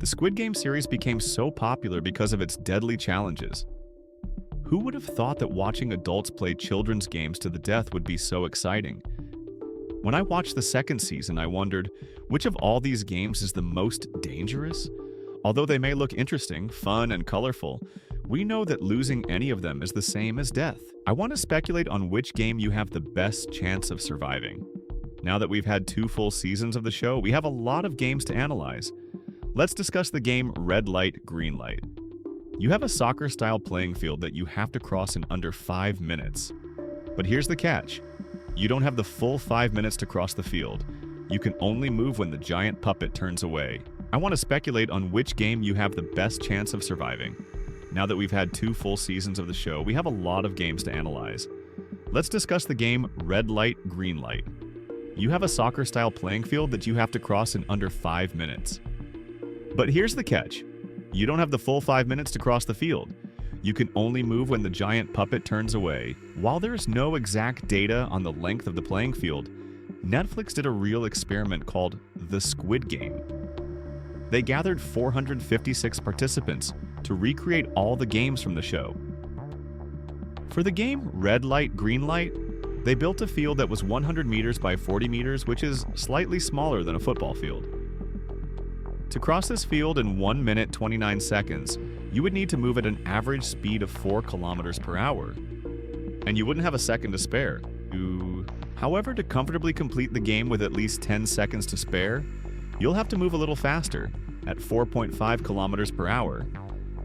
The Squid Game series became so popular because of its deadly challenges. Who would have thought that watching adults play children's games to the death would be so exciting? When I watched the second season, I wondered, which of all these games is the most dangerous? Although they may look interesting, fun, and colorful, we know that losing any of them is the same as death. I want to speculate on which game you have the best chance of surviving. Now that we've had 2 full seasons of the show, we have a lot of games to analyze. Let's discuss the game Red Light, Green Light. You have a soccer-style playing field that you have to cross in under 5 minutes. But here's the catch. You don't have the full 5 minutes to cross the field. You can only move when the giant puppet turns away. I want to speculate on which game you have the best chance of surviving. Now that we've had 2 full seasons of the show, we have a lot of games to analyze. Let's discuss the game Red Light, Green Light. You have a soccer-style playing field that you have to cross in under 5 minutes. But here's the catch. You don't have the full 5 minutes to cross the field. You can only move when the giant puppet turns away. While there's no exact data on the length of the playing field, Netflix did a real experiment called the Squid Game. They gathered 456 participants to recreate all the games from the show. For the game Red Light, Green Light, they built a field that was 100 meters by 40 meters, which is slightly smaller than a football field. To cross this field in 1 minute 29 seconds, you would need to move at an average speed of 4 kilometers per hour. And you wouldn't have a second to spare. However, to comfortably complete the game with at least 10 seconds to spare, you'll have to move a little faster, at 4.5 kilometers per hour.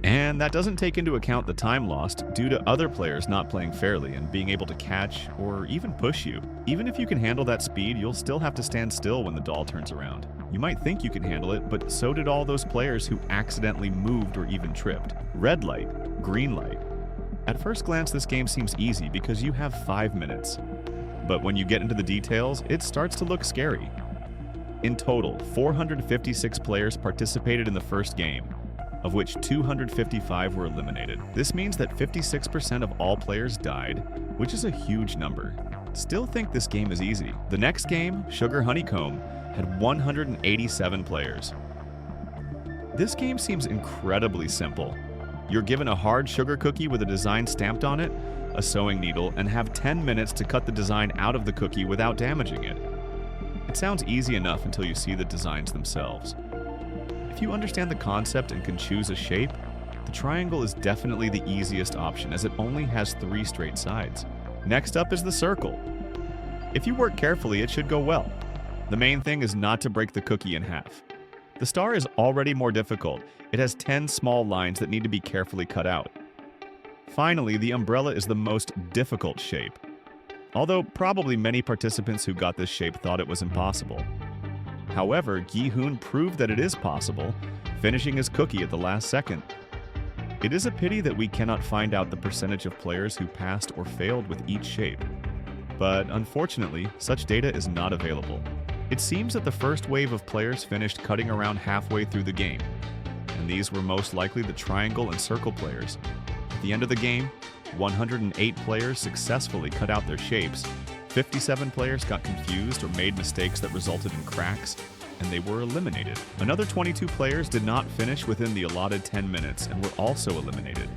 And that doesn't take into account the time lost due to other players not playing fairly and being able to catch or even push you. Even if you can handle that speed, you'll still have to stand still when the doll turns around. You might think you can handle it, but so did all those players who accidentally moved or even tripped. Red light, green light. At first glance, this game seems easy because you have 5 minutes. But when you get into the details, it starts to look scary. In total, 456 players participated in the first game, of which 255 were eliminated. This means that 56% of all players died, which is a huge number. Still think this game is easy. The next game, Sugar Honeycomb, had 187 players. This game seems incredibly simple. You're given a hard sugar cookie with a design stamped on it, a sewing needle, and have 10 minutes to cut the design out of the cookie without damaging it. It sounds easy enough until you see the designs themselves. If you understand the concept and can choose a shape, the triangle is definitely the easiest option as it only has 3 straight sides. Next up is the circle. If you work carefully, it should go well. The main thing is not to break the cookie in half. The star is already more difficult. It has 10 small lines that need to be carefully cut out. Finally, the umbrella is the most difficult shape. Although probably many participants who got this shape thought it was impossible. However, Gi-hoon proved that it is possible, finishing his cookie at the last second. It is a pity that we cannot find out the percentage of players who passed or failed with each shape. But unfortunately, such data is not available. It seems that the first wave of players finished cutting around halfway through the game, and these were most likely the triangle and circle players. At the end of the game, 108 players successfully cut out their shapes, 57 players got confused or made mistakes that resulted in cracks, and they were eliminated. Another 22 players did not finish within the allotted 10 minutes and were also eliminated.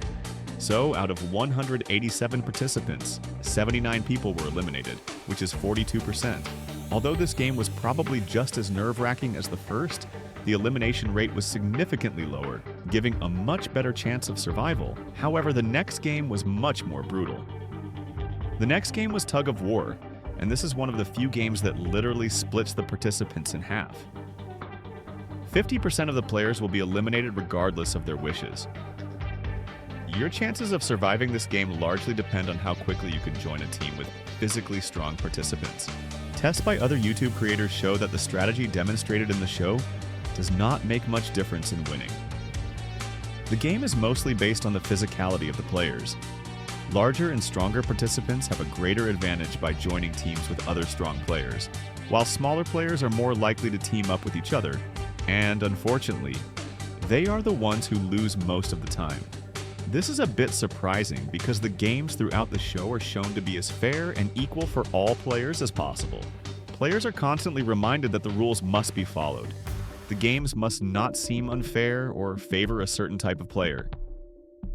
So, out of 187 participants, 79 people were eliminated, which is 42%. Although this game was probably just as nerve-wracking as the first, the elimination rate was significantly lower, giving a much better chance of survival. However, the next game was much more brutal. The next game was Tug of War, and this is one of the few games that literally splits the participants in half. 50% of the players will be eliminated regardless of their wishes. Your chances of surviving this game largely depend on how quickly you can join a team with physically strong participants. Tests by other YouTube creators show that the strategy demonstrated in the show does not make much difference in winning. The game is mostly based on the physicality of the players. Larger and stronger participants have a greater advantage by joining teams with other strong players, while smaller players are more likely to team up with each other, and unfortunately, they are the ones who lose most of the time. This is a bit surprising because the games throughout the show are shown to be as fair and equal for all players as possible. Players are constantly reminded that the rules must be followed. The games must not seem unfair or favor a certain type of player.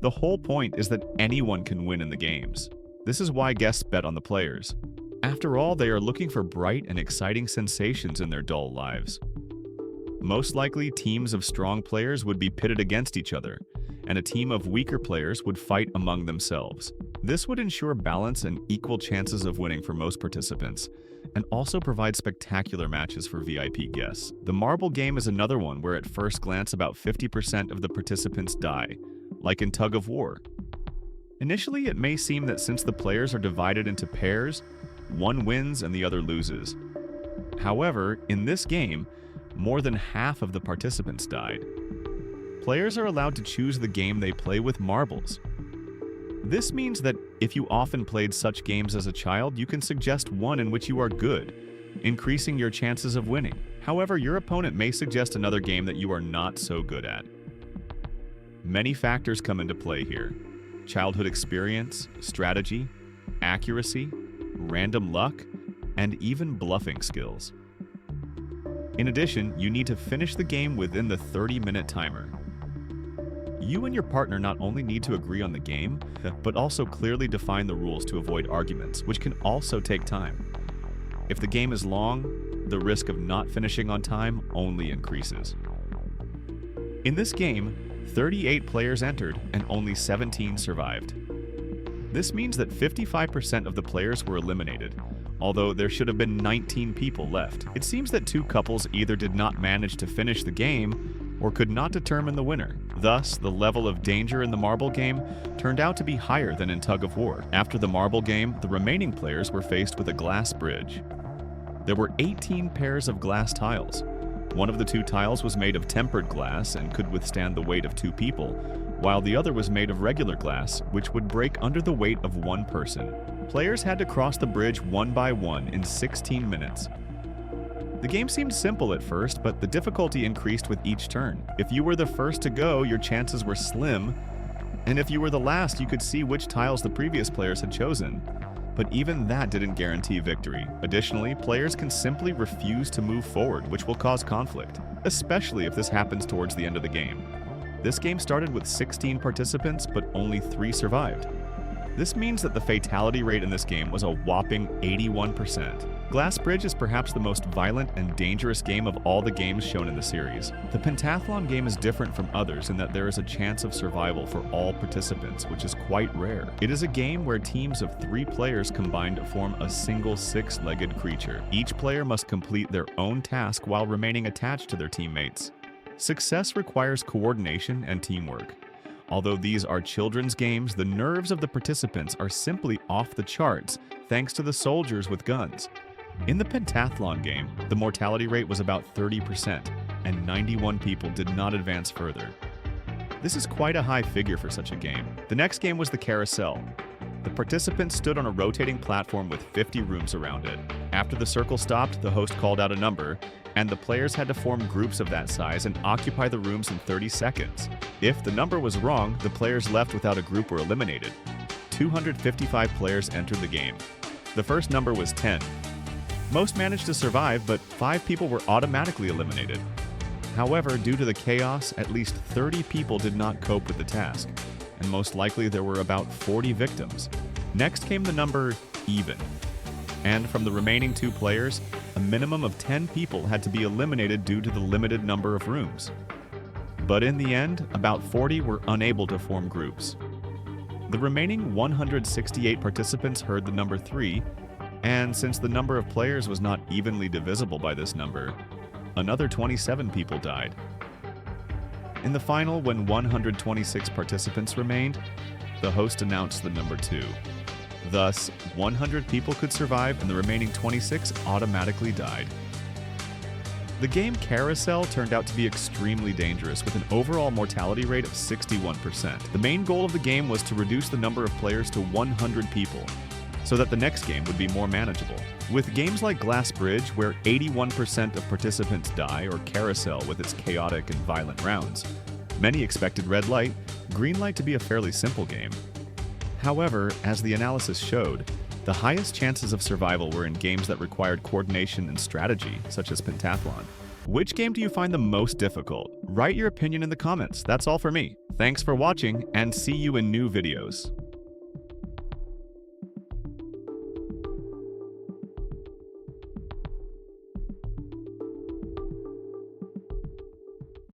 The whole point is that anyone can win in the games. This is why guests bet on the players. After all, they are looking for bright and exciting sensations in their dull lives. Most likely, teams of strong players would be pitted against each other, and a team of weaker players would fight among themselves. This would ensure balance and equal chances of winning for most participants, and also provide spectacular matches for VIP guests. The marble game is another one where at first glance about 50% of the participants die, like in tug of war. Initially, it may seem that since the players are divided into pairs, one wins and the other loses. However, in this game, more than half of the participants died. Players are allowed to choose the game they play with marbles. This means that if you often played such games as a child, you can suggest one in which you are good, increasing your chances of winning. However, your opponent may suggest another game that you are not so good at. Many factors come into play here: childhood experience, strategy, accuracy, random luck, and even bluffing skills. In addition, you need to finish the game within the 30-minute timer. You and your partner not only need to agree on the game, but also clearly define the rules to avoid arguments, which can also take time. If the game is long, the risk of not finishing on time only increases. In this game, 38 players entered and only 17 survived. This means that 55% of the players were eliminated, although there should have been 19 people left. It seems that two couples either did not manage to finish the game or could not determine the winner. Thus, the level of danger in the marble game turned out to be higher than in tug of war. After the marble game, the remaining players were faced with a glass bridge. There were 18 pairs of glass tiles. One of the two tiles was made of tempered glass and could withstand the weight of two people, while the other was made of regular glass, which would break under the weight of one person. Players had to cross the bridge one by one in 16 minutes. The game seemed simple at first, but the difficulty increased with each turn. If you were the first to go, your chances were slim, and if you were the last, you could see which tiles the previous players had chosen. But even that didn't guarantee victory. Additionally, players can simply refuse to move forward, which will cause conflict, especially if this happens towards the end of the game. This game started with 16 participants, but only 3 survived. This means that the fatality rate in this game was a whopping 81%. Glass Bridge is perhaps the most violent and dangerous game of all the games shown in the series. The pentathlon game is different from others in that there is a chance of survival for all participants, which is quite rare. It is a game where teams of 3 players combine to form a single 6-legged creature. Each player must complete their own task while remaining attached to their teammates. Success requires coordination and teamwork. Although these are children's games, the nerves of the participants are simply off the charts thanks to the soldiers with guns. In the pentathlon game, the mortality rate was about 30%, and 91 people did not advance further. This is quite a high figure for such a game. The next game was the carousel. The participants stood on a rotating platform with 50 rooms around it. After the circle stopped, the host called out a number, and the players had to form groups of that size and occupy the rooms in 30 seconds. If the number was wrong, the players left without a group were eliminated. 255 players entered the game. The first number was 10. Most managed to survive, but 5 people were automatically eliminated. However, due to the chaos, at least 30 people did not cope with the task, and most likely there were about 40 victims. Next came the number even. And from the remaining 2 players, a minimum of 10 people had to be eliminated due to the limited number of rooms. But in the end, about 40 were unable to form groups. The remaining 168 participants heard the number 3, and since the number of players was not evenly divisible by this number, another 27 people died. In the final, when 126 participants remained, the host announced the number 2. Thus, 100 people could survive and the remaining 26 automatically died. The game Carousel turned out to be extremely dangerous with an overall mortality rate of 61%. The main goal of the game was to reduce the number of players to 100 people, so that the next game would be more manageable. With games like Glass Bridge, where 81% of participants die, or Carousel with its chaotic and violent rounds, many expected Red Light, Green Light to be a fairly simple game. However, as the analysis showed, the highest chances of survival were in games that required coordination and strategy, such as pentathlon. Which game do you find the most difficult? Write your opinion in the comments. That's all for me. Thanks for watching, and see you in new videos.